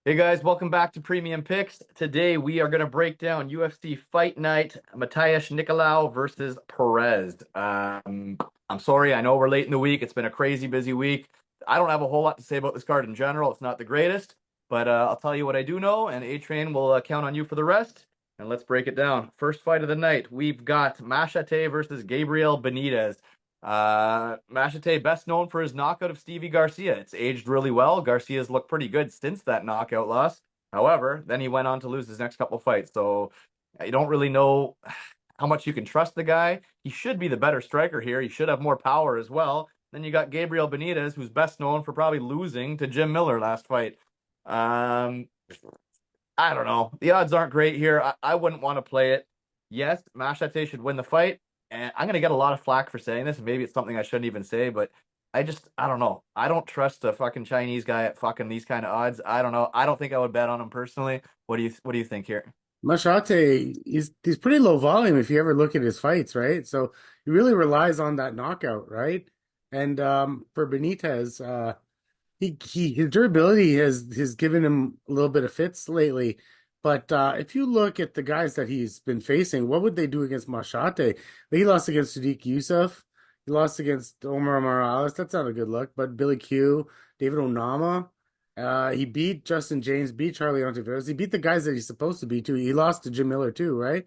Hey guys, welcome back to Premium Picks. Today we are going to break down UFC Fight Night, Nicolau versus Perez. I'm sorry, I know we're late in the week. It's been a crazy busy week. I don't have a whole lot to say about this card in general. It's not the greatest, but I'll tell you what I do know, and A-Train will count on you for the rest. And let's break it down. First fight of the night, we've got Maheshate versus Gabriel Benitez. Machado, best known for his knockout of Stevie Garcia. It's aged really well. Garcia's looked pretty good since that knockout loss. However, then he went on to lose his next couple fights. So you don't really know how much you can trust the guy. He should be the better striker here. He should have more power as well. Then you got Gabriel Benitez, who's best known for probably losing to Jim Miller last fight. Um, I don't know. The odds aren't great here. I wouldn't want to play it. Yes, Machete should win the fight. And I'm going to get a lot of flack for saying this. And maybe it's something I shouldn't even say, but I don't know. I don't trust a fucking Chinese guy at fucking these kind of odds. I don't know. I don't think I would bet on him personally. What do you think here? Machate, he's pretty low volume if you ever look at his fights, right? So he really relies on that knockout, right? And for Benitez, he his durability has given him a little bit of fits lately. But if you look at the guys that he's been facing, what would they do against Machate? He lost against Sadiq Youssef. He lost against Omar Morales. That's not a good look. But Billy Q, David Onama. He beat Justin James, beat Charlie Ontiveros. He beat the guys that he's supposed to beat too. He lost to Jim Miller too, right?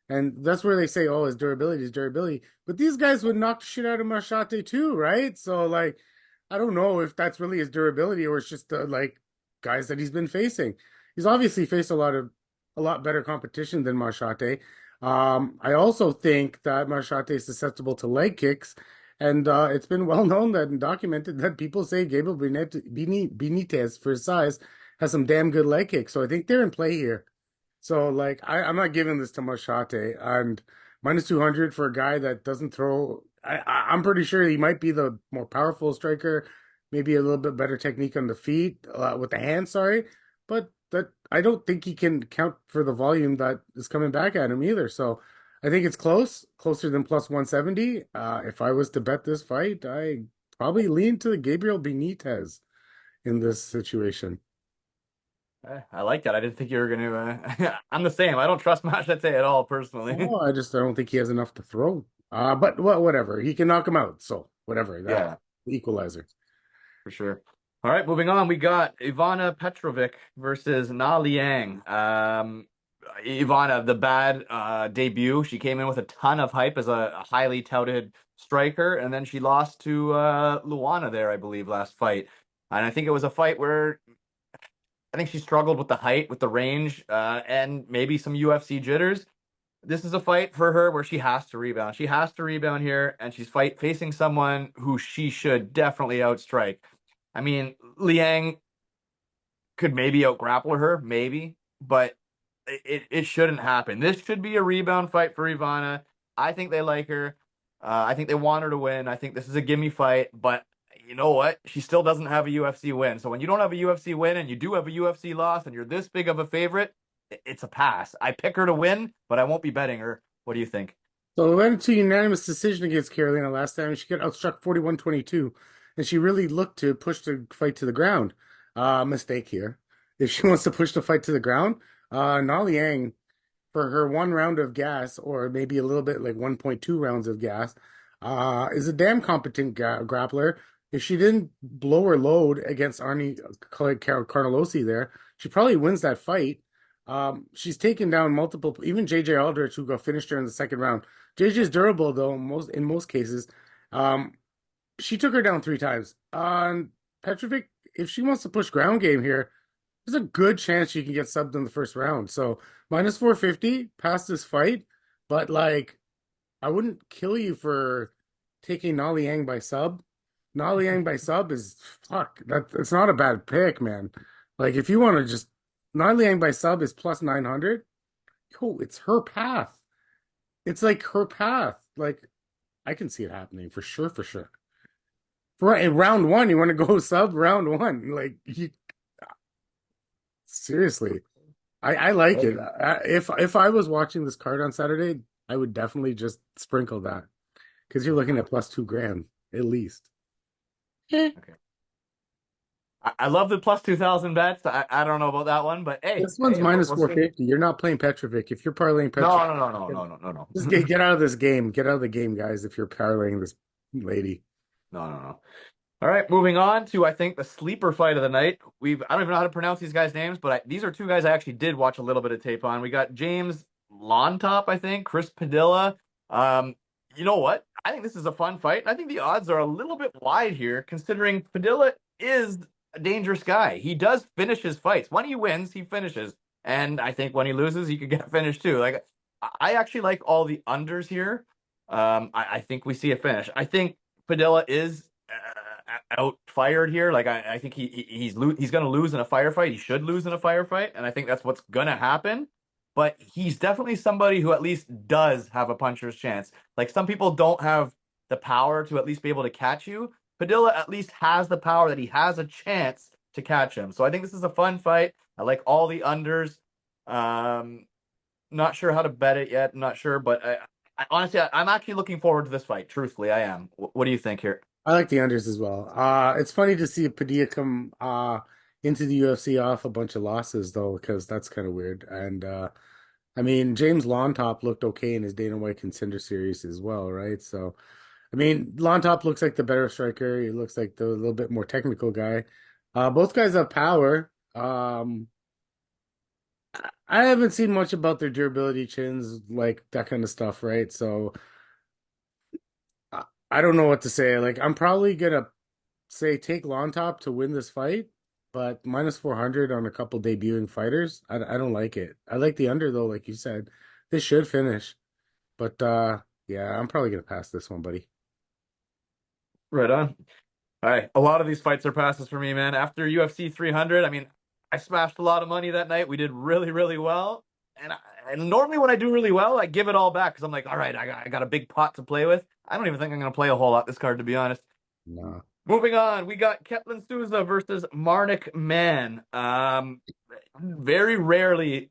And that's where they say, oh, his durability is durability. But these guys would knock the shit out of Machate too, right? So like, I don't know if that's really his durability or it's just like guys that he's been facing. He's obviously faced a lot better competition than Machate. I also think that Machate is susceptible to leg kicks, and it's been well known that and documented that people say Gabriel Benitez, for his size, has some damn good leg kicks. So I think they're in play here. So like I'm not giving this to Machate and minus 200 for a guy that doesn't throw. I'm pretty sure he might be the more powerful striker, maybe a little bit better technique on the feet with the hands. Sorry, but that I don't think he can count for the volume that is coming back at him either. So I think it's closer than plus 170. If I was to bet this fight, I probably lean to the Gabriel Benitez in this situation. I like that. I didn't think you were going to. I'm the same. I don't trust Machete at all personally. Oh, I don't think he has enough to throw. But whatever. He can knock him out. So whatever. That Yeah, equalizer. for sure. All right, moving on. We got Ivana Petrovic versus Na Liang. Ivana, the bad debut. She came in with a ton of hype as a highly touted striker, and then she lost to Luana there, I believe, last fight. And I think it was a fight where I think she struggled with the height, with the range, and maybe some UFC jitters. This is a fight for her where she has to rebound. She has to rebound here, and she's facing someone who she should definitely outstrike. I mean, Liang could maybe outgrapple her, maybe, but it shouldn't happen. This should be a rebound fight for Ivana. I think they like her. I think they want her to win. I think this is a gimme fight, but you know what? She still doesn't have a UFC win. So when you don't have a UFC win and you do have a UFC loss and you're this big of a favorite, it's a pass. I pick her to win, but I won't be betting her. What do you think? So it went to unanimous decision against Carolina last time. She got outstruck 41-22, and she really looked to push the fight to the ground. Mistake here. If she wants to push the fight to the ground, Na Liang, for her one round of gas, or maybe a little bit like 1.2 rounds of gas, is a damn competent grappler. If she didn't blow her load against Arnie Carnelossi there, she probably wins that fight. She's taken down multiple, even JJ Aldrich, who got finished her in the second round. JJ is durable though, in most cases. Um, she took her down three times. Petrovic, if she wants to push ground game here, there's a good chance she can get subbed in the first round. So minus 450 past this fight, but like I wouldn't kill you for taking Na Liang by sub. Na Liang by sub is fuck. It's not a bad pick, man. Like if you want to just Na Liang by sub is plus 900. Yo, it's her path. It's like her path. Like I can see it happening for sure, for sure. For in round one, you want to go sub round one. Like you seriously. I like it. If I was watching this card on Saturday, I would definitely just sprinkle that because you're looking at plus 2 grand at least. Eh. Okay. I love the plus 2,000 bets. I don't know about that one, but hey, This one's we're, minus we're seeing. 450. You're not playing Petrovic. If you're parlaying No, Petrovic, no, no, no, get, no, no, no, just no. get out of this game. Get out of the game, guys, if you're parlaying this lady. No, no, no. All right, moving on to I think the sleeper fight of the night. I don't even know how to pronounce these guys' names, but these are two guys I actually did watch a little bit of tape on. We got James Llontop, I think, Chris Padilla. Um, you know what? I think this is a fun fight. I think the odds are a little bit wide here, considering Padilla is a dangerous guy. He does finish his fights. When he wins, he finishes, and I think when he loses, he could get finished too. Like I actually like all the unders here. I think we see a finish. I think Padilla is out fired here. Like I think he's going to lose in a firefight. He should lose in a firefight, and I think that's what's going to happen. But he's definitely somebody who at least does have a puncher's chance. Like some people don't have the power to at least be able to catch you. Padilla at least has the power that he has a chance to catch him. So I think this is a fun fight. I like all the unders. Um, Not sure how to bet it yet. Not sure, but I honestly, I'm actually looking forward to this fight. Truthfully, I am. What do you think here? I like the unders as well. It's funny to see Padilla come into the UFC off a bunch of losses though, because that's kind of weird. And I mean, James Lontop looked okay in his Dana White Contender Series as well, right? So, I mean, Lontop looks like the better striker. He looks like the little bit more technical guy. Both guys have power. I haven't seen much about their durability chins, like that kind of stuff, right? So I don't know what to say. Like, I'm probably gonna say take Long Top to win this fight, but minus 400 on a couple debuting fighters, I don't like it. I like the under though, like you said. This should finish. But yeah, I'm probably gonna pass this one, buddy. Right on. All right. A lot of these fights are passes for me, man. After UFC 300, I mean, I smashed a lot of money that night. We did really, really well. And normally when I do really well, I give it all back because I'm like, all right, I got a big pot to play with. I don't even think I'm going to play a whole lot this card, to be honest. No. Moving on, we got Ketlin Souza versus Mann. Very rarely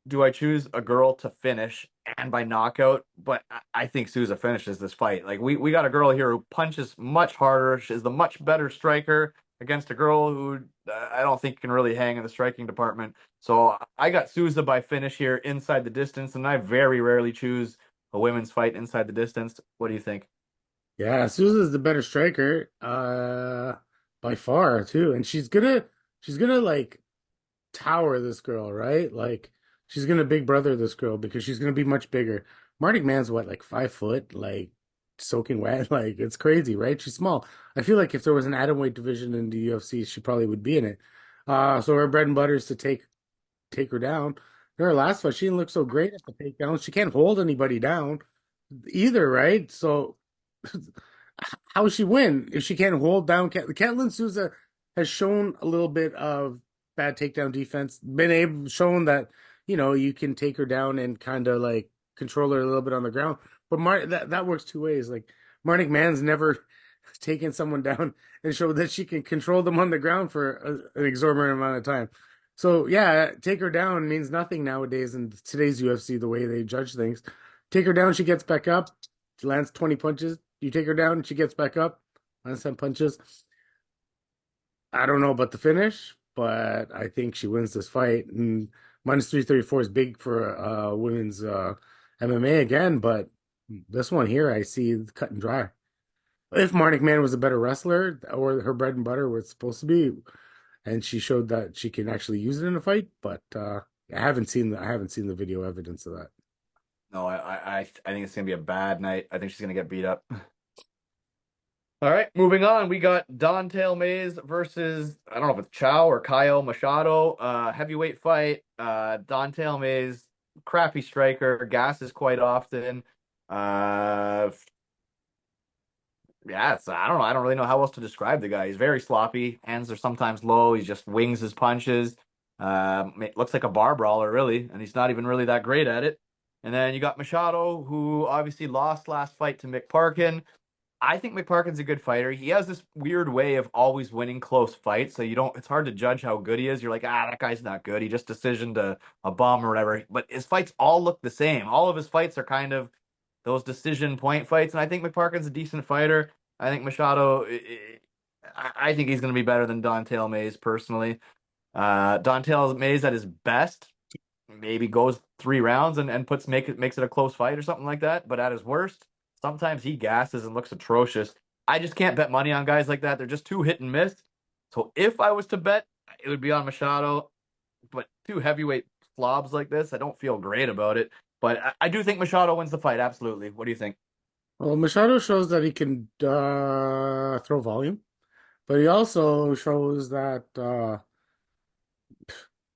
do I choose a girl to finish and by knockout, but I think Souza finishes this fight. Like we got a girl here who punches much harder. She's the much better striker against a girl who I don't think can really hang in the striking department. So I got Souza by finish here inside the distance, and I very rarely choose a women's fight inside the distance. What do you think? Yeah, Souza's the better striker, by far too. And she's gonna like tower this girl, right? Like she's gonna big brother this girl because she's gonna be much bigger. Marty Man's what, like 5 foot, like soaking wet, like it's crazy, right? She's small. I feel like if there was an atomweight division in the UFC, she probably would be in it. So her bread and butter is to take her down. In her last fight, she didn't look so great at the takedown. She can't hold anybody down either, right? So how she win if she can't hold down Ketlin Souza has shown a little bit of bad takedown defense, been able shown that you can take her down and kind of like control her a little bit on the ground. But that works two ways. Like Marnik Mann's never taken someone down and showed that she can control them on the ground for an exorbitant amount of time. So yeah, take her down means nothing nowadays in today's UFC, the way they judge things. Take her down, she gets back up, she lands 20 punches. You take her down, she gets back up, lands 10 punches. I don't know about the finish, but I think she wins this fight. And minus 334 is big for women's MMA again, but this one here I see cut and dry. If Marnik Man was a better wrestler or her bread and butter was supposed to be, and she showed that she can actually use it in a fight, but I haven't seen the video evidence of that. No, I think it's gonna be a bad night. I think she's gonna get beat up. All right, moving on. We got Don'Tale Mayes versus I don't know if it's Chow or Kyle Machado. Heavyweight fight. Don'Tale Mayes, crappy striker, gasses quite often. Uh, yeah, I don't know. I don't really know how else to describe the guy. He's very sloppy. Hands are sometimes low. He just wings his punches. It looks like a bar brawler, really, and he's not even really that great at it. And then you got Machado, who obviously lost last fight to McParkin. I think McParkin's a good fighter. He has this weird way of always winning close fights, so it's hard to judge how good he is. You're like, that guy's not good. He just decisioned a bum or whatever. But his fights all look the same. All of his fights are kind of those decision point fights, and I think McParkin's a decent fighter. I think Machado, I think he's going to be better than Don'Tale Mayes personally. Don'Tale Mayes at his best maybe goes 3 rounds and makes it a close fight or something like that. But at his worst, sometimes he gasses and looks atrocious. I just can't bet money on guys like that. They're just too hit and miss. So if I was to bet, it would be on Machado. But two heavyweight slobs like this, I don't feel great about it. But I do think Machado wins the fight. Absolutely. What do you think? Well, Machado shows that he can throw volume, but he also shows that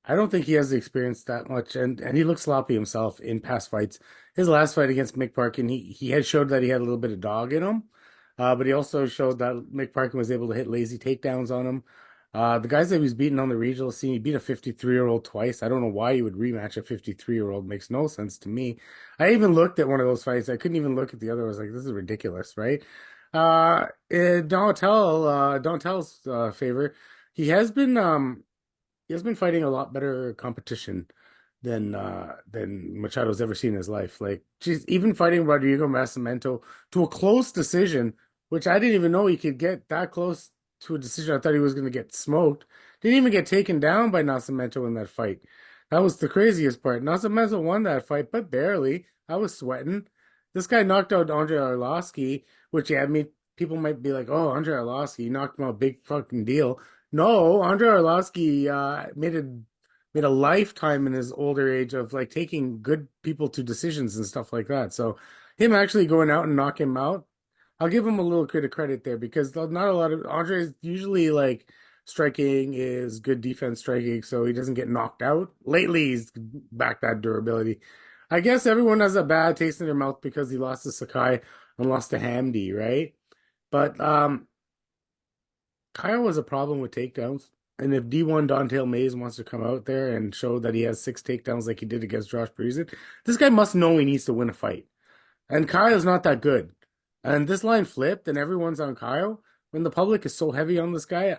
I don't think he has the experience that much, and he looks sloppy himself in past fights. His last fight against Mick Parkin, he had showed that he had a little bit of dog in him, but he also showed that Mick Parkin was able to hit lazy takedowns on him. The guys that he was beating on the regional scene, he beat a 53-year-old twice. I don't know why you would rematch a 53-year-old. Makes no sense to me. I even looked at one of those fights. I couldn't even look at the other. I was like, this is ridiculous, right? In Don'Tale's favor, he has been fighting a lot better competition than Machado's ever seen in his life. Like, geez, even fighting Rodrigo Nascimento to a close decision, which I didn't even know he could get that close to a decision. I thought he was going to get smoked. Didn't even get taken down by Nascimento in that fight. That was the craziest part. Nascimento won that fight, but barely. I was sweating. This guy knocked out Andre Arlovski, which yeah, I mean, people might be like, "Oh, Andre Arlovski knocked him out, big fucking deal." No, Andre Arlovski made a lifetime in his older age of like taking good people to decisions and stuff like that. So him actually going out and knock him out, I'll give him a little bit of credit there because not a lot of Andre's usually like striking is good defense striking, so he doesn't get knocked out. Lately, he's back that durability. I guess everyone has a bad taste in their mouth because he lost to Sakai and lost to Hamdi, right? But Kyle was a problem with takedowns. And if D1 Don'Tale Mayes wants to come out there and show that he has 6 takedowns like he did against Josh Parisian, this guy must know he needs to win a fight. And Kyle's not that good. And this line flipped and everyone's on Kyle. When the public is so heavy on this guy,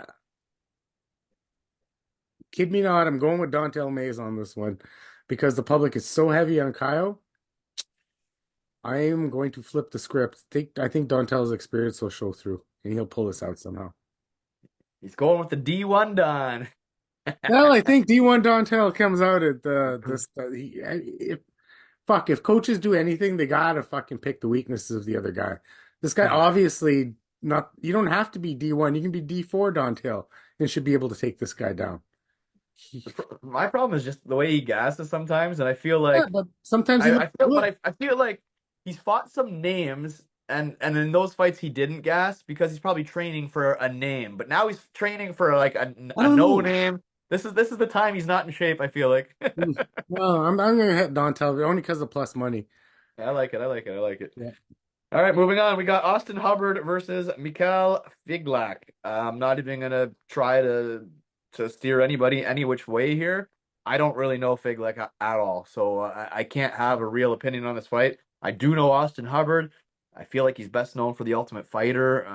kid me not, I'm going with Don'Tale Mayes on this one. Because the public is so heavy on Kyle, I am going to flip the script. I think Don'Tale's experience will show through and he'll pull this out somehow. He's going with the D1 Don. Well, I think D1 Dontel comes out at the this if if coaches do anything, they gotta fucking pick the weaknesses of the other guy. This guy obviously not you don't have to be D1, you can be D4 Dontel and should be able to take this guy down. My problem is just the way he gasses sometimes, and I feel Yeah, like but sometimes he I looks feel, but good. I feel like he's fought some names, and in those fights he didn't gas because he's probably training for a name. But now he's training for like I a don't no know. name. This is the time he's not in shape. I feel like. Well, I'm gonna hit Dontel only because of plus money. I like it. I like it. I like it. Yeah. All right, moving on. We got Austin Hubbard versus Mikhail Figlak. I'm not even gonna try to steer anybody any which way here. I don't really know Figlak at all, so I can't have a real opinion on this fight. I do know Austin Hubbard. I feel like he's best known for the Ultimate Fighter.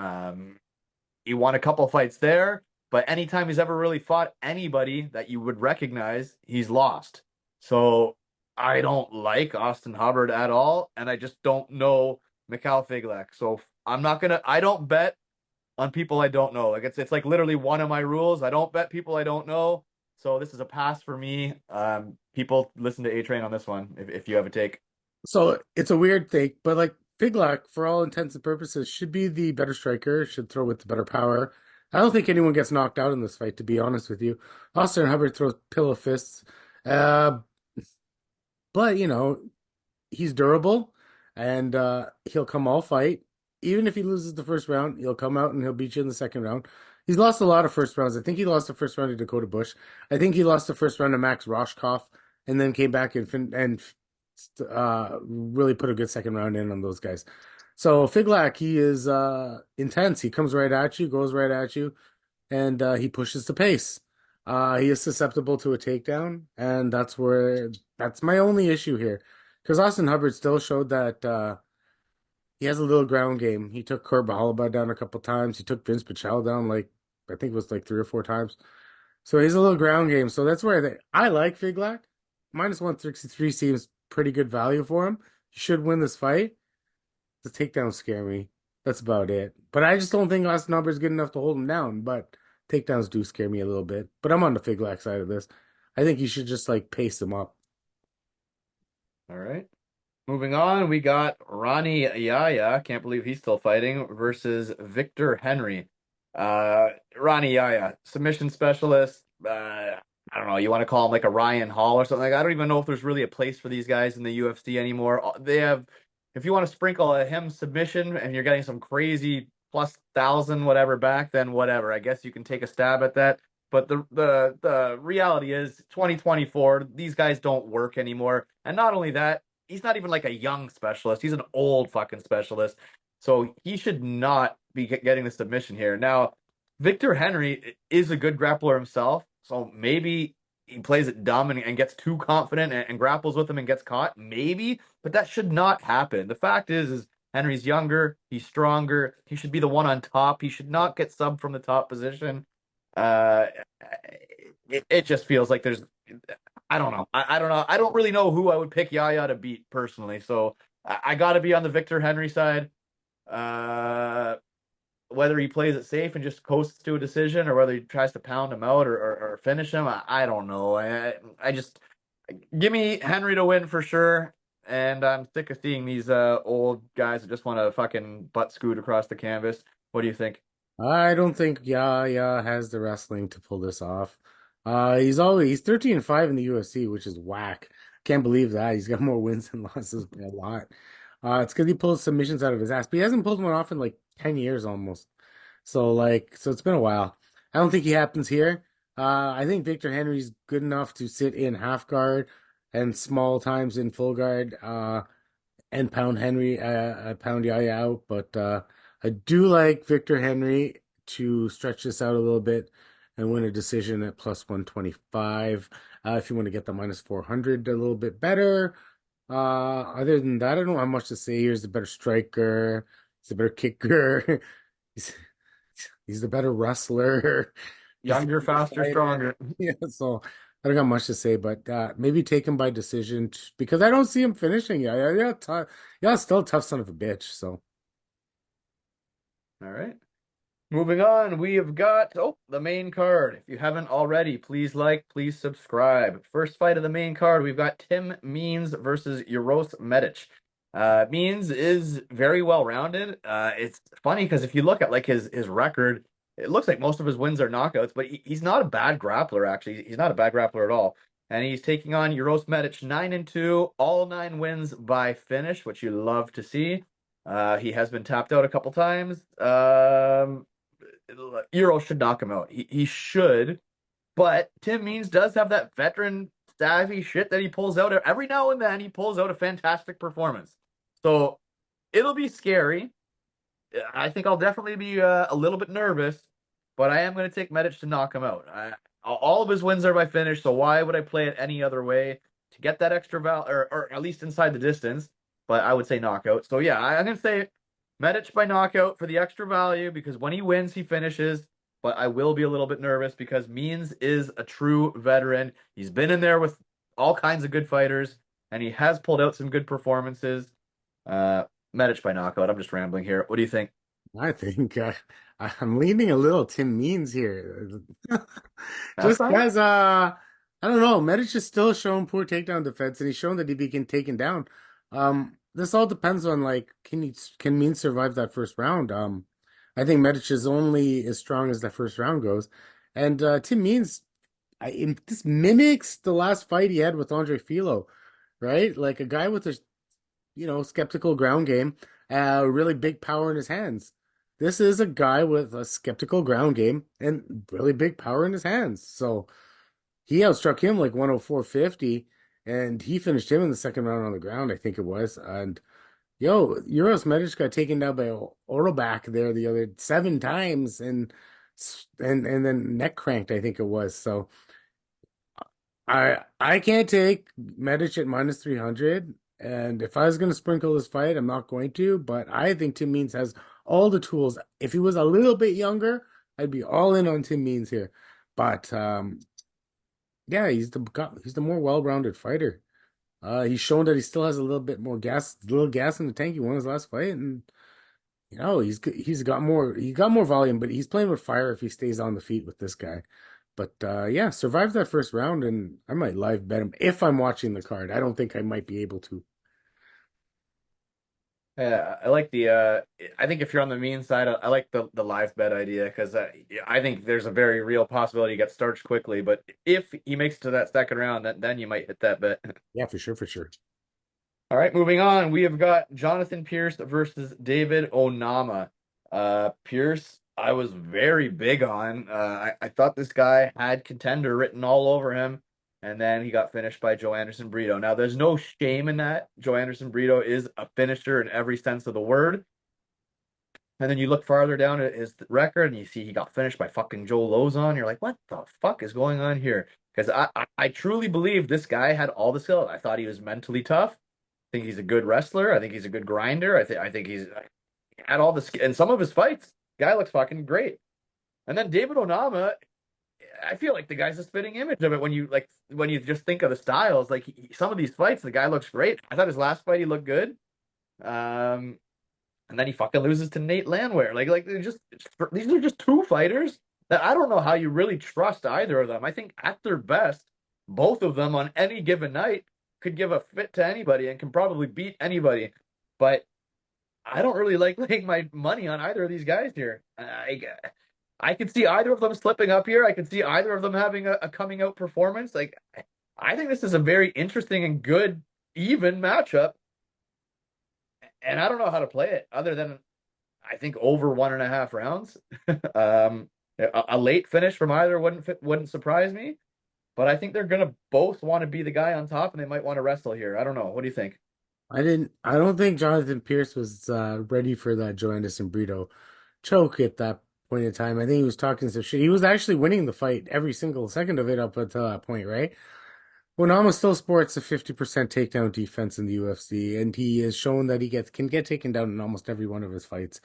He won a couple fights there, but anytime he's ever really fought anybody that you would recognize, he's lost. So I don't like Austin Hubbard at all, and I just don't know Mikhail Figlak. So I don't bet on people I don't know. Like it's like literally one of my rules. I don't bet people I don't know. So this is a pass for me. People listen to A Train on this one if you have a take. So it's a weird thing, but like Figlak, for all intents and purposes, should be the better striker, should throw with the better power. I don't think anyone gets knocked out in this fight, to be honest with you. Austin Hubbard throws pillow fists. Uh, but he's durable and he'll come all fight. Even if he loses the first round, he'll come out and he'll beat you in the second round. He's lost a lot of first rounds. I think he lost the first round to Dakota Bush. I think he lost the first round to Max Roshkoff and then came back and really put a good second round in on those guys. So Figlak, he is intense. He comes right at you, goes right at you, and he pushes the pace. He is susceptible to a takedown, and that's my only issue here. Because Austin Hubbard still showed that he has a little ground game. He took Kurt Bahalaba down a couple times. He took Vince Pichel down like I think it was like 3 or 4 times. So he's a little ground game. So that's where I like Figlak. Minus 163 seems pretty good value for him. He should win this fight. The takedowns scare me. That's about it. But I just don't think us number is good enough to hold him down. But takedowns do scare me a little bit. But I'm on the Figlak side of this. I think you should just like pace him up. All right. Moving on, we got Ronnie Yahya. Can't believe he's still fighting versus Victor Henry. Ronnie Yahya, submission specialist. I don't know. You want to call him like a Ryan Hall or something like that. I don't even know if there's really a place for these guys in the UFC anymore. They have, if you want to sprinkle a him submission and you're getting some crazy plus 1,000 whatever back, then whatever. I guess you can take a stab at that. But the reality is 2024, these guys don't work anymore. And not only that, he's not even like a young specialist. He's an old fucking specialist. So he should not be getting the submission here. Now, Victor Henry is a good grappler himself. So maybe he plays it dumb and gets too confident and grapples with him and gets caught. Maybe, but that should not happen. The fact is Henry's younger, he's stronger. He should be the one on top. He should not get subbed from the top position. Uh, it just feels like there's, I don't know. I don't know. I don't really know who I would pick Yahya to beat personally. So I got to be on the Victor Henry side. Uh, Whether he plays it safe and just coasts to a decision or whether he tries to pound him out or finish him, I don't know. I just give me Henry to win for sure. And I'm sick of seeing these old guys that just want to fucking butt scoot across the canvas. What do you think? I don't think Yahya has the wrestling to pull this off. He's 13-5 in the UFC, which is whack. Can't believe that. He's got more wins than losses by a lot. It's because he pulls submissions out of his ass, but he hasn't pulled one off in like 10 years almost. So it's been a while. I don't think he happens here. I think Victor Henry's good enough to sit in half guard and small times in full guard. And pound Yahya out. But I do like Victor Henry to stretch this out a little bit and win a decision at plus 125. If you want to get the minus 400 a little bit better. Other than that, I don't have much to say. He's the better striker. He's the better kicker. He's, he's the better wrestler. He's the Younger, better faster, fighter. stronger. Yeah, so I don't got much to say, but maybe take him by decision because I don't see him finishing. Yeah, still a tough son of a bitch. So All right. Moving on, we have got the main card. If you haven't already, please like, please subscribe. First fight of the main card, we've got Tim Means versus Uros Medic. Means is very well rounded. It's funny because if you look at like his record, it looks like most of his wins are knockouts, but he's not a bad grappler actually. He's not a bad grappler at all. And he's taking on Uros Medic 9-2, all 9 wins by finish, which you love to see. He has been tapped out a couple times. Euro should knock him out. He should, but Tim Means does have that veteran savvy shit that he pulls out every now and then. He pulls out a fantastic performance, so it'll be scary. I think I'll definitely be a little bit nervous, but I am going to take Medic to knock him out. All of his wins are by finish, so why would I play it any other way to get that extra val or at least inside the distance? But I would say knockout. So yeah, I'm going to say Medic by knockout for the extra value because when he wins, he finishes. But I will be a little bit nervous because Means is a true veteran. He's been in there with all kinds of good fighters, and he has pulled out some good performances. Uh, Medic by knockout. I'm just rambling here. What do you think? I think I'm leaning a little Tim Means here, That's just fine. because I don't know. Medic is still showing poor takedown defense, and he's shown that he can taken down. This all depends on like can Means survive that first round. I think Medic is only as strong as that first round goes, and Tim Means, this mimics the last fight he had with Andre Filo, right? Like a guy with a skeptical ground game, really big power in his hands. This is a guy with a skeptical ground game and really big power in his hands. So he outstruck him like 104.50, and he finished him in the second round on the ground, I think it was. And Euros Medic got taken down by Orlback there the other 7 times, and then neck cranked, I think it was. So I can't take Medic at minus 300. And if I was going to sprinkle this fight, I'm not going to. But I think Tim Means has all the tools. If he was a little bit younger, I'd be all in on Tim Means here. But yeah, he's the more well-rounded fighter. He's shown that he still has a little bit more gas, little gas in the tank. He won his last fight, and He's got more volume, but he's playing with fire if he stays on the feet with this guy. But yeah, survive that first round, and I might live bet him if I'm watching the card. I don't think I might be able to. Yeah, I like the I think if you're on the mean side, I like the live bet idea because I think there's a very real possibility he gets starched quickly, but if he makes it to that second round, then you might hit that bet. Yeah, for sure, for sure. All right, moving on. We have got Jonathan Pearce versus David Onama. Pearce, I was very big on. I thought this guy had contender written all over him, and then he got finished by Joe Anderson Brito. Now, there's no shame in that. Joe Anderson Brito is a finisher in every sense of the word. And then you look farther down at his record and you see he got finished by fucking Joe Lozon. You're like, what the fuck is going on here? Because I truly believe this guy had all the skill. I thought he was mentally tough. I think he's a good wrestler. I think he's a good grinder. I think he's had all the skill. And some of his fights, guy looks fucking great. And then David Onama, I feel like the guy's a spitting image of it when you just think of the styles. Like some of these fights, the guy looks great. I thought his last fight he looked good. Um, and then he fucking loses to Nate Landwehr. These are just two fighters that I don't know how you really trust either of them. I think at their best, both of them on any given night could give a fit to anybody and can probably beat anybody. But I don't really like laying my money on either of these guys here. I could see either of them slipping up here. I could see either of them having a coming out performance. I think this is a very interesting and good even matchup, and I don't know how to play it other than I think over 1.5 rounds. um, a late finish from either wouldn't surprise me, but I think they're gonna both want to be the guy on top, and they might want to wrestle here. I don't know. What do you think? I don't think Jonathan Pierce was ready for that Joe Anderson Brito choke at that point in time. I think he was talking some shit. He was actually winning the fight every single second of it up until that point, right? Onama still sports a 50% takedown defense in the UFC, and he has shown that can get taken down in almost every one of his fights.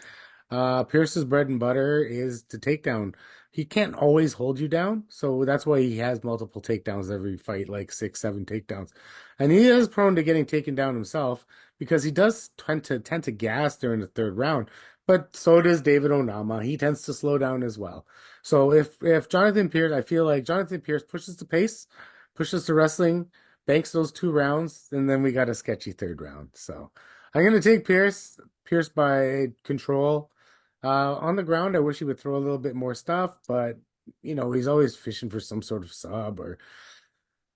Pierce's bread and butter is to take down. He can't always hold you down, so that's why he has multiple takedowns every fight, like six, seven takedowns. And he is prone to getting taken down himself because he does tend to gas during the third round. But so does David Onama. He tends to slow down as well. So if Jonathan Pierce, I feel like Jonathan Pierce pushes the pace, pushes the wrestling, banks those 2 rounds, and then we got a sketchy third round. So I'm gonna take Pierce by control. On the ground, I wish he would throw a little bit more stuff, but he's always fishing for some sort of sub or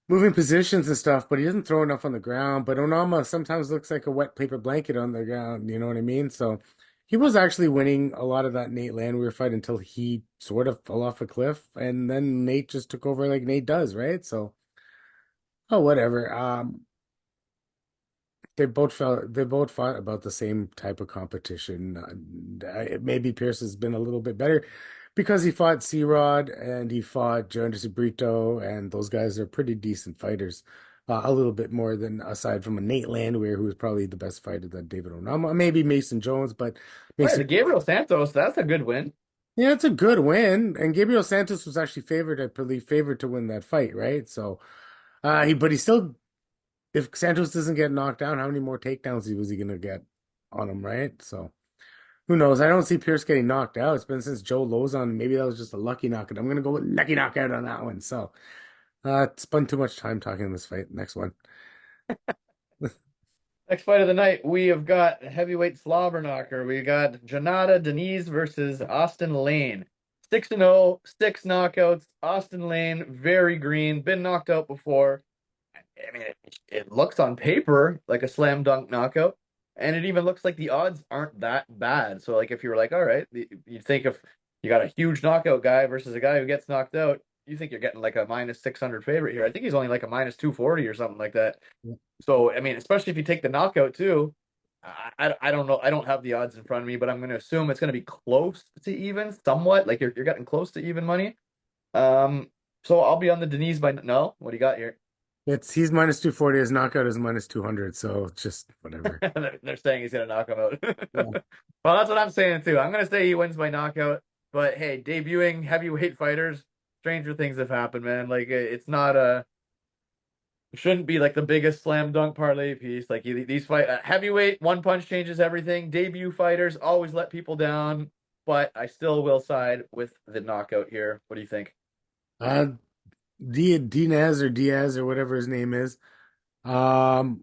moving positions and stuff, but he doesn't throw enough on the ground. But Onama sometimes looks like a wet paper blanket on the ground, you know what I mean? So he was actually winning a lot of that Nate Landwehr fight until he sort of fell off a cliff, and then Nate just took over like Nate does, right? So, oh, whatever. They both fought about the same type of competition. Maybe Pierce has been a little bit better because he fought C-Rod and he fought Joe Anderson Brito, and those guys are pretty decent fighters. A little bit more than aside from a Nate Landwehr, who is probably the best fighter than David Onama, maybe Mason Jones, but Right, Mason, the Gabriel Santos, that's a good win. yeah, it's a good win. And Gabriel Santos was actually favored, I believe, favored to win that fight, right? So, but he still if Santos doesn't get knocked down, how many more takedowns was he gonna get on him, right? So who knows? I don't see Pierce getting knocked out. It's been since Joe Lozon. Maybe that was just a lucky knockout. I'm gonna go with lucky knockout on that one. So spent too much time talking in this fight. Next one. Next fight of the night, we have got heavyweight slobber knocker. We got Janata Diniz versus Austin Lane. 6-0, six knockouts. Austin Lane, very green, been knocked out before. I mean, it looks on paper like a slam dunk knockout, and it even looks like the odds aren't that bad. So, like, if you were like, all right, you think if you got a huge knockout guy versus a guy who gets knocked out, you think you're getting like a minus 600 favorite here. I think he's only like a minus 240 or something like that. So, I mean, especially if you take the knockout too, I don't know. I don't have the odds in front of me, but I'm going to assume it's going to be close to even, somewhat. Like you're getting close to even money. Um, so I'll be on the Denise by no. What do you got here? He's minus 240. His knockout is minus 200. So it's just whatever. They're saying he's going to knock him out. Yeah. Well, that's what I'm saying too. I'm going to say he wins by knockout. But hey, debuting heavyweight fighters, stranger things have happened, man. Like it's not a shouldn't be like the biggest slam dunk parlay piece. Like these fight heavyweight one punch changes everything. Debut fighters always let people down, but I still will side with the knockout here. What do you think? Uh, Diniz or Diaz or whatever his name is. Um,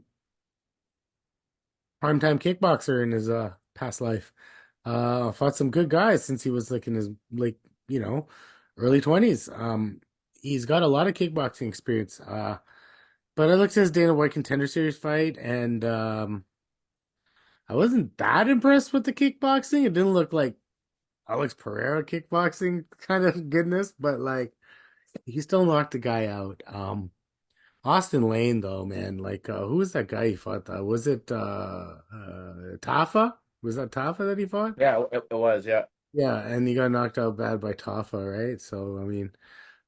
Primetime kickboxer in his past life. Fought some good guys since he was like in his like you know early 20s. He's got a lot of kickboxing experience. But I looked at his Dana White Contender Series fight, and I wasn't that impressed with the kickboxing. It didn't look like Alex Pereira kickboxing kind of goodness, but like he still knocked the guy out. Austin Lane though, man, like who was that guy he fought? Was it Tafa? Was that Tafa that he fought? Yeah, it was. Yeah. Yeah, and he got knocked out bad by Tafa, right? So I mean,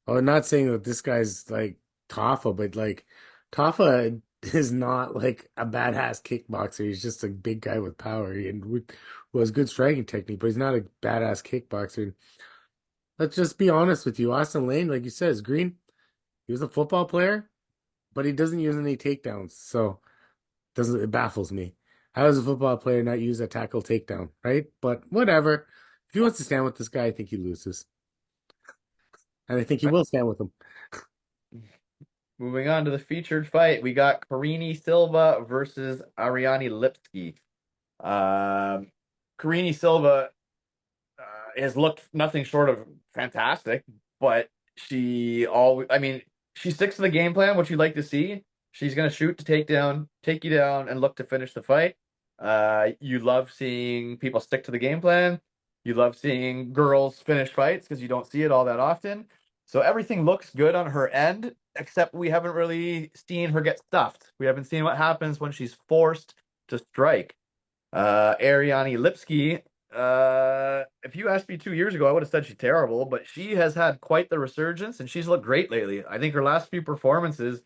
I'm not saying that this guy's like Tafa, but like Tafa is not like a badass kickboxer. He's just a big guy with power and who has good striking technique, but he's not a badass kickboxer. Let's just be honest with you. Austin Lane, like you said, is green. He was a football player, but he doesn't use any takedowns. So doesn't it baffles me. How does a football player not use a tackle takedown, right? But whatever. If he wants to stand with this guy, I think he loses. And I think he will stand with him. Moving on to the featured fight, we got Carini Silva versus Ariane Lipski. Um, Carini Silva has looked nothing short of fantastic, but I mean, she sticks to the game plan, which you'd like to see. She's going to shoot to take you down, and look to finish the fight. You love seeing people stick to the game plan. You love seeing girls finish fights because you don't see it all that often. So everything looks good on her end, except we haven't really seen her get stuffed. We haven't seen what happens when she's forced to strike. Ariane Lipski, if you asked me 2 years ago, I would have said she's terrible, but she has had quite the resurgence and she's looked great lately. I think her last few performances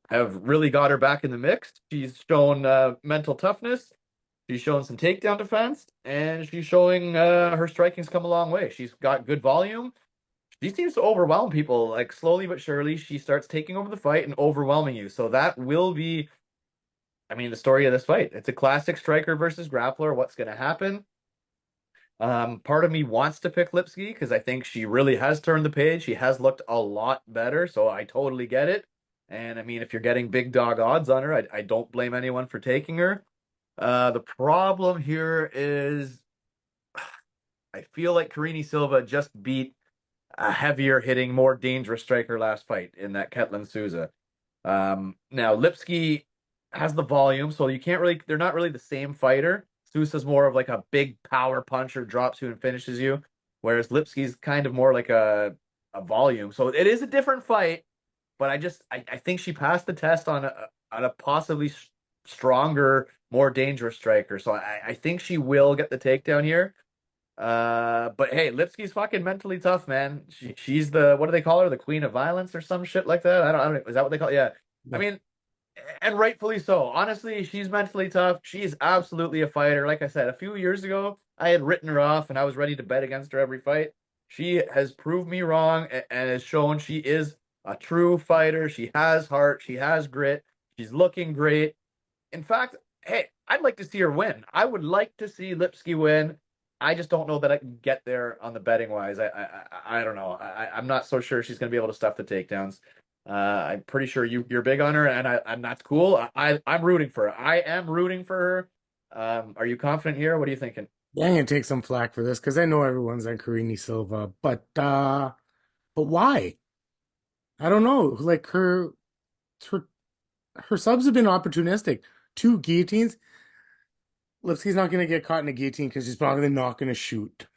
have really got her back in the mix. She's shown mental toughness. She's shown some takedown defense, and she's showing her striking's come a long way. She's got good volume. She seems to overwhelm people, like slowly but surely. She starts taking over the fight and overwhelming you. So that will be, I mean, the story of this fight. It's a classic striker versus grappler. What's going to happen? Part of me wants to pick Lipski because I think she really has turned the page. She has looked a lot better, so I totally get it. And I mean, if you're getting big dog odds on her, I don't blame anyone for taking her. The problem here is I feel like Carini Silva just beat a heavier hitting, more dangerous striker last fight in that Ketlin Souza. Now Lipski has the volume, so you can't really, they're not really the same fighter. Sousa's more of like a big power puncher, drops you and finishes you, whereas Lipski's kind of more like a volume. So it is a different fight, but I think she passed the test on a possibly stronger, more dangerous striker. So I think she will get the takedown here. But hey, Lipski's fucking mentally tough, man. She's the, what do they call her? The queen of violence or some shit like that. I don't, is that what they call it? Yeah. I mean, and rightfully so. Honestly, she's mentally tough. She's absolutely a fighter. Like I said, a few years ago, I had written her off and I was ready to bet against her every fight. She has proved me wrong and has shown she is a true fighter. She has heart. She has grit. She's looking great. In fact, hey, I'd like to see her win. I would like to see Lipski win. I just don't know that I can get there on the betting wise. I don't know. I'm not so sure she's going to be able to stuff the takedowns. I'm pretty sure you're big on her, and that's cool. I'm rooting for her. I am rooting for her. Are you confident here? What are you thinking? Yeah, I'm gonna take some flack for this because I know everyone's on Carini Silva, but why? I don't know. Like her her subs have been opportunistic. Two guillotines. Lipski's not gonna get caught in a guillotine because she's probably not gonna shoot.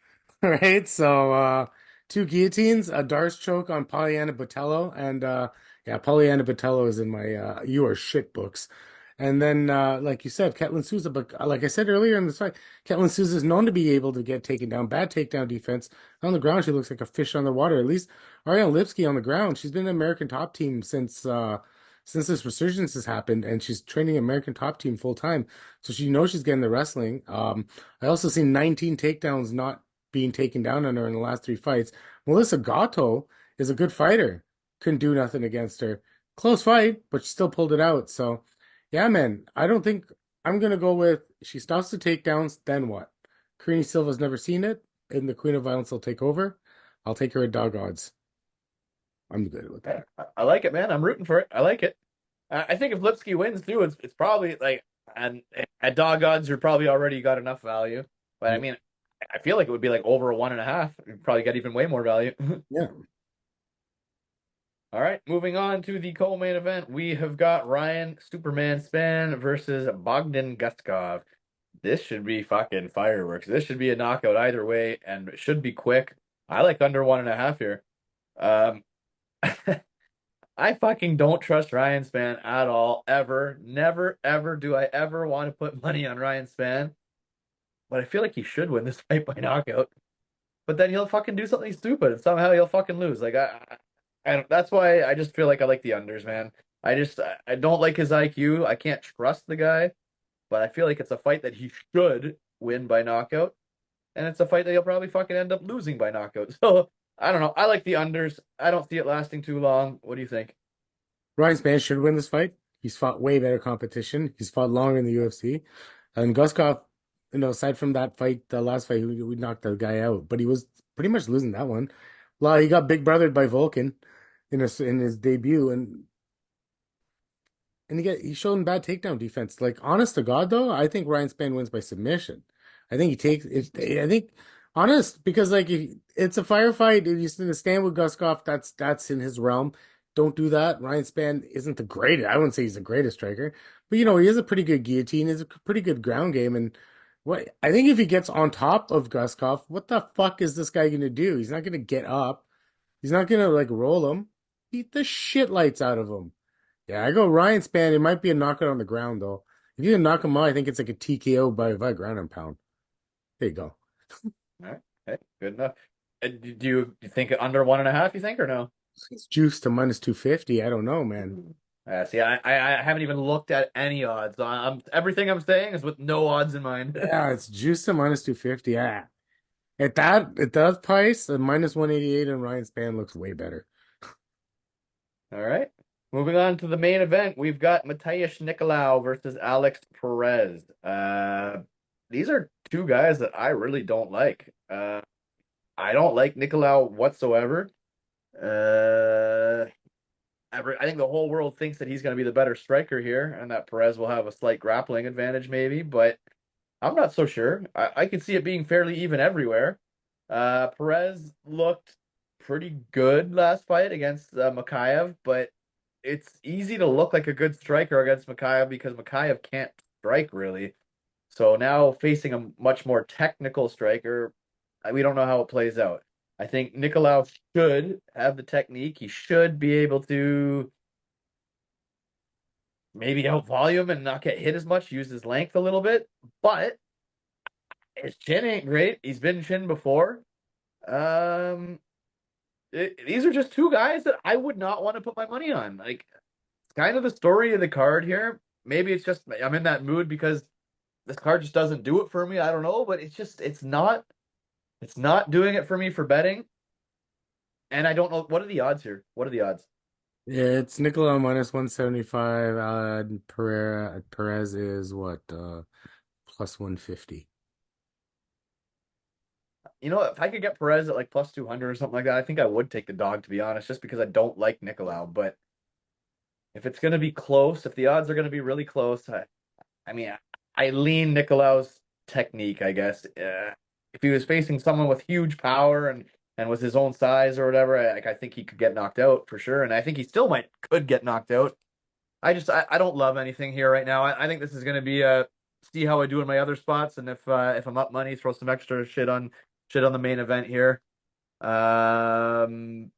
Right? So two guillotines, a Darce choke on Pollyanna Botello, and yeah, Pollyanna Botello is in my you are shit books. And then like you said, Ketlin Souza, but like I said earlier in the fight, Ketlin Souza is known to be able to get taken down. Bad takedown defense. On the ground, she looks like a fish on the water. At least Ariane Lipski on the ground, she's been an American top team since this resurgence has happened, and she's training American top team full time. So she knows she's getting the wrestling. I also seen 19 takedowns not being taken down on her in the last three fights. Melissa Gatto is a good fighter. Couldn't do nothing against her. Close fight, but she still pulled it out. So, yeah, man, I don't think I'm gonna go with she stops the takedowns, then what? Karine Silva's never seen it, and the Queen of Violence will take over. I'll take her at dog odds. I'm good with Yeah, that. I like it, man. I'm rooting for it. I like it. I think if Lipski wins too, it's probably like and at dog odds, you're probably already got enough value. But I Yeah. mean, I feel like it would be like over a 1.5. You'd probably get even way more value. Yeah. All right, moving on to the co-main event, we have got Ryan Superman Spann versus Bogdan Guskov. This should be fucking fireworks. This should be a knockout either way, and it should be quick. I like under 1.5 here. Um, I fucking don't trust Ryan Spann at all, ever. Never, ever do I ever want to put money on Ryan Spann. But I feel like he should win this fight by knockout. But then he'll fucking do something stupid and somehow he'll fucking lose. And that's why I just feel like I like the unders, man. I don't like his IQ. I can't trust the guy, but I feel like it's a fight that he should win by knockout, and it's a fight that he'll probably fucking end up losing by knockout. So I don't know. I like the unders. I don't see it lasting too long. What do you think? Ryan Spann should win this fight. He's fought way better competition. He's fought longer in the UFC. And Guskov, aside from that fight, the last fight, we knocked the guy out, but he was pretty much losing that one. Well, he got big brothered by Vulcan in his debut, and he showed bad takedown defense. Like, honest to God, though, I think Ryan Spann wins by submission. I think he takes it. I think honest because like if it's a firefight. If he's going to stand with Guskov, that's in his realm. Don't do that. Ryan Spann isn't the greatest. I wouldn't say he's the greatest striker, but he has a pretty good guillotine. He's a pretty good ground game. And what I think if he gets on top of Guskov, what the fuck is this guy going to do? He's not going to get up. He's not going to like roll him. Beat the shit lights out of him. Yeah, I go Ryan Spann. It might be a knockout on the ground though. If you can knock him out, I think it's like a TKO by ground and pound. There you go. All right. Okay, good enough. Do you think under 1.5? You think or no? It's juiced to minus 250. I don't know, man. See, I haven't even looked at any odds. Everything I'm saying is with no odds in mind. Yeah, it's juiced to minus 250. Yeah. At that price, the minus 188 and Ryan Spann looks way better. All right. Moving on to the main event, we've got Matthias Nicolau versus Alex Perez. These are two guys that I really don't like. I don't like Nicolau whatsoever. Uh, I think the whole world thinks that he's going to be the better striker here, and that Perez will have a slight grappling advantage, maybe, but I'm not so sure. I could see it being fairly even everywhere. Perez looked pretty good last fight against Makayev, but it's easy to look like a good striker against Makayev because Makayev can't strike really. So now facing a much more technical striker, we don't know how it plays out. I think Nicolau should have the technique. He should be able to maybe out volume and not get hit as much, use his length a little bit. But his chin ain't great. He's been chin before. Um, these are just two guys that I would not want to put my money on. Like, it's kind of the story of the card here. Maybe it's just I'm in that mood because this card just doesn't do it for me. I don't know, but it's not doing it for me for betting. And I don't know what are the odds here. What are the odds? Yeah, it's Nicolau minus 175. Perez is what, plus 150. If I could get Perez at like plus 200 or something like that, I think I would take the dog to be honest, just because I don't like Nicolau. But if it's going to be close, if the odds are going to be really close, I mean, I lean Nicolau's technique, I guess. If he was facing someone with huge power and with his own size or whatever, I think he could get knocked out for sure, and I think he still could get knocked out. I don't love anything here right now. I think this is going to be see how I do in my other spots, and if I'm up money, throw some extra shit on the main event here. Um,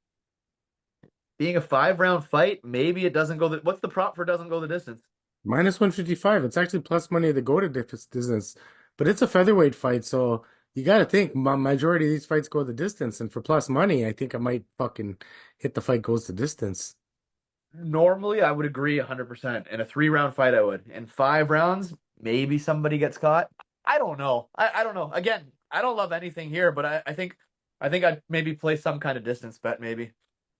Being a 5 round fight, maybe it doesn't go what's the prop for doesn't go the distance? Minus 155. It's actually plus money to go to distance, but it's a featherweight fight, so you got to think majority of these fights go the distance, and for plus money, I think I might fucking hit the fight goes the distance. Normally, I would agree 100%. In a 3 round fight, I would. In 5 rounds, maybe somebody gets caught. I don't know. I don't know. Again, I don't love anything here, but I think I'd maybe play some kind of distance bet, maybe.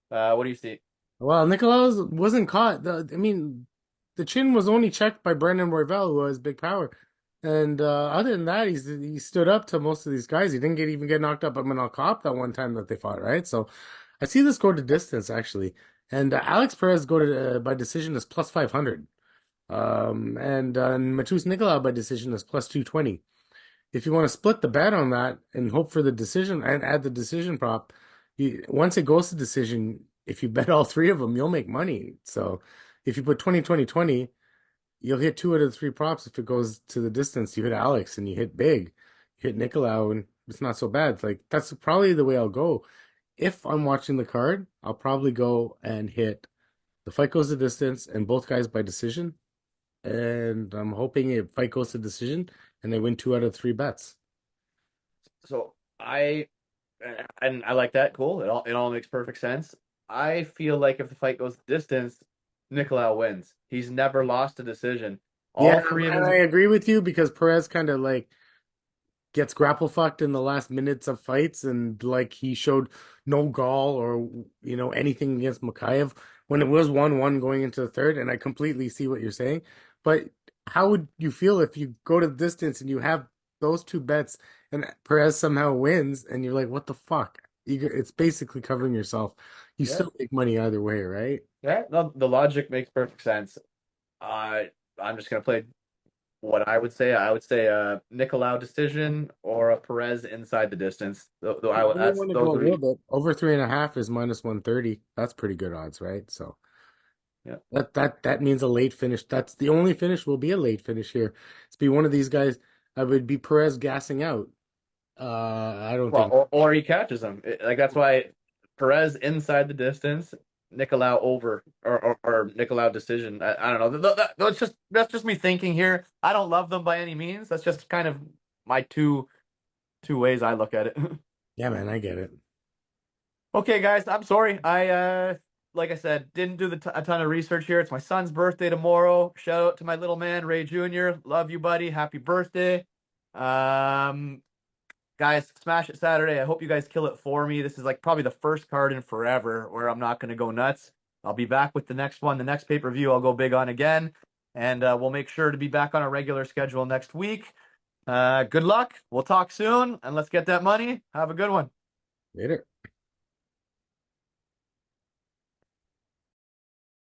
What do you see? Well, Nicolau wasn't caught. I mean, the chin was only checked by Brendan Royval, who has big power. And other than that, he stood up to most of these guys. He didn't even get knocked up by Manal Cop that one time that they fought, right? So I see this go to distance actually. And Alex Perez go to by decision is plus 500. And Matus Nicolau by decision is plus 220. If you want to split the bet on that and hope for the decision and add the decision prop, once it goes to decision, if you bet all three of them, you'll make money. So if you put 20, 20, 20, you'll hit two out of the three props. If it goes to the distance, you hit Alex and you hit big, you hit Nicolau, and it's not so bad. Like that's probably the way I'll go. If I'm watching the card, I'll probably go and hit the fight goes to distance and both guys by decision. And I'm hoping if fight goes to decision and they win two out of three bets. So and I like that. Cool. It all makes perfect sense. I feel like if the fight goes the distance, Nicolau wins. He's never lost a decision. Yeah, All three of and his I agree with you because Perez kind of like gets grapple fucked in the last minutes of fights, and like he showed no gall or anything against Makayev when it was 1-1 going into the third. And I completely see what you're saying, but how would you feel if you go to the distance and you have those two bets and Perez somehow wins, and you're like, what the fuck? It's basically covering yourself. You yeah, still make money either way, right? yeah. No, the logic makes perfect sense. Uh, I'm just gonna play what I would say. I would say a Nicolau decision or a Perez inside the distance. Though You may that's want to those go a would little be bit over 3.5 is minus 130. That's pretty good odds, right? So yeah. that means a late finish. That's the only finish will be a late finish here. It's be one of these guys. I would be Perez gassing out. I don't Well, think. or he catches him. Like that's why Perez inside the distance, Nicolau over or Nicolau decision. I don't know. That's just me thinking here. I don't love them by any means. That's just kind of my two ways I look at it. Yeah, man, I get it. Okay, guys, I'm sorry. Like I said, didn't do a ton of research here. It's my son's birthday tomorrow. Shout out to my little man, Ray Jr. Love you, buddy. Happy birthday. Um, Guys, smash it Saturday. I hope you guys kill it for me. This is like probably the first card in forever where I'm not going to go nuts. I'll be back with the next one. The next pay-per-view I'll go big on again. And we'll make sure to be back on a regular schedule next week. Good luck. We'll talk soon. And let's get that money. Have a good one. Later.